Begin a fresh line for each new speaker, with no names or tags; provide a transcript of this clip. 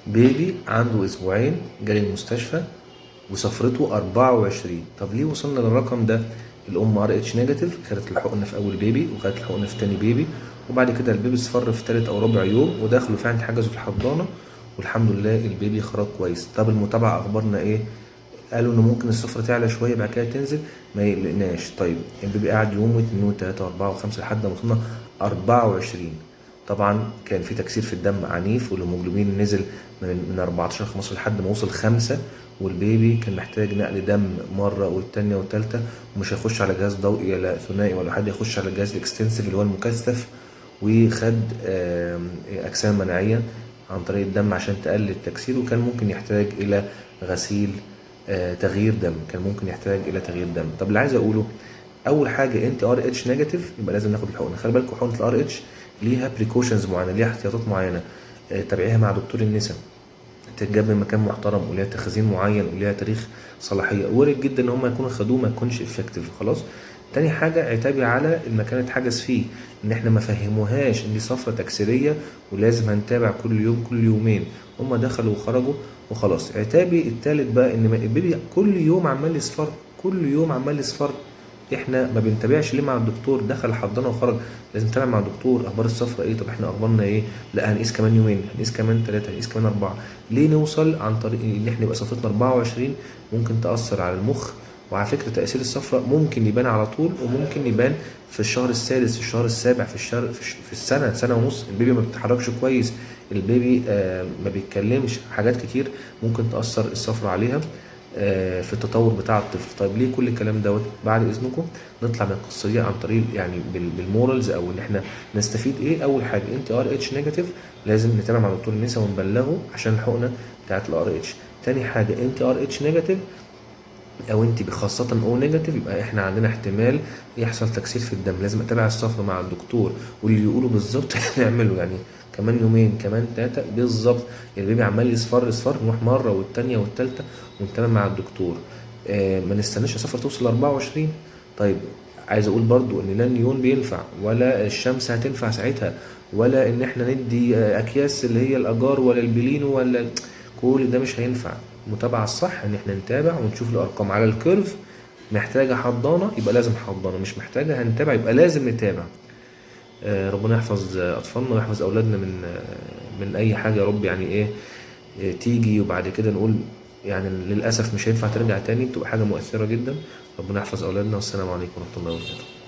بيبي عنده اسبوعين جالي المستشفى وصفرته 24. طب ليه وصلنا للرقم ده؟ الام ار اتش نيجاتيف، خدت الحقنه في اول بيبي وخدت الحقنه في تاني بيبي، وبعد كده البيبي صفر في تالت او رابع يوم ودخلوا فعلا حجزوا في الحضانه، والحمد لله البيبي خرج كويس. طب المتابعه اخبارنا ايه؟ قالوا ان ممكن الصفرة تعلى شويه بعد كده تنزل، ما يقلقناش. طيب البيبي قعد يوم واثنين وثلاثه واربعه وخمسه لحد ما وصلنا 24. طبعا كان في تكسير في الدم عنيف، والهيموجلوبين نزل من 14 15 لحد ما وصل 5، والبيبي كان محتاج نقل دم مره والتانيه والتالته، ومش هيخش على جهاز ضوئي ولا ثنائي ولا حد، يخش على الجهاز الاكستنسيف اللي هو المكثف، وخد اجسام مناعيه عن طريق الدم عشان تقلل التكسير، وكان ممكن يحتاج الى غسيل، تغيير دم، كان ممكن يحتاج الى تغيير دم. طب اللي عايز اقوله، اول حاجه انت ار اتش نيجاتيف يبقى لازم ناخد الحقنه. خلي بالكم حقنه الار اتش ليها بريكوشنز معينه، ليها احتياطات معينه، تابعيها مع دكتور النساء، تتجاب من مكان محترم وليها تخزين معين وليها تاريخ صلاحيه، وارد جدا ان هم يكونوا خدوه ما يكونش افكتيف خلاص. تاني حاجه اعتبي على المكان اللي اتحجز فيه، ان احنا ما فهموهاش ان دي صفرة تكسيريه ولازم هنتابع كل يوم كل يومين، هم دخلوا وخرجوا وخلاص. عتابي التالت بقى ان البيبي كل يوم عمال يصفر، كل يوم عمال يصفر، احنا ما بنتابعش ليه مع الدكتور؟ دخل حضانه وخرج، لازم نتابع مع الدكتور اخبار الصفرة ايه. طب احنا اخبارنا ايه؟ لا هنقيس كمان يومين، هنقيس كمان ثلاثه، هنقيس كمان اربعه. ليه نوصل عن طريق ان احنا يبقى صفرتنا 24؟ ممكن تاثر على المخ. وعلى فكره تاثير الصفرة ممكن يبان على طول، وممكن يبان في الشهر السادس، في الشهر السابع، في السنه، سنه ونص. البيبي ما بيتحركش كويس، البيبي ما بيتكلمش، حاجات كتير ممكن تاثر الصفرة عليها في التطور بتاع الطفل. طيب ليه كل الكلام دوت؟ بعد اذنكم نطلع من القصه دي عن طريق يعني بالمورالز، او ان احنا نستفيد ايه. اول حاجه انت ار اتش نيجاتيف لازم نتابع مع دكتور النساء ونبلغه عشان الحقنه بتاعت الار اتش. تاني حاجه انت ار اتش نيجاتيف او انت خاصه او نيجاتيف، يبقى احنا عندنا احتمال يحصل تكسير في الدم، لازم اتابع الصفرة مع الدكتور واللي يقوله بالظبط نعمله. يعني كمان يومين كمان ثلاثه بالظبط البيبي عمال يصفر يصفر، نروح مره والثانيه والثالثه ونتابع مع الدكتور. ما نستناش الصفرة توصل ل 24. طيب عايز اقول برضو ان لا النيون بينفع ولا الشمس هتنفع ساعتها، ولا ان احنا ندي اكياس اللي هي الاجار ولا البلينو ولا كل ده مش هينفع. المتابعة الصح ان احنا نتابع ونشوف الارقام على الكيرف، محتاجة حضانة يبقى لازم حضانة، مش محتاجة هنتابع يبقى لازم نتابع. ربنا يحفظ اطفالنا ويحفظ اولادنا من اي حاجة يا رب. يعني ايه تيجي وبعد كده نقول يعني للاسف مش هينفع ترجع تاني، بتبقى حاجة مؤثرة جدا. ربنا يحفظ اولادنا، والسلام عليكم ورحمة الله وبركاته.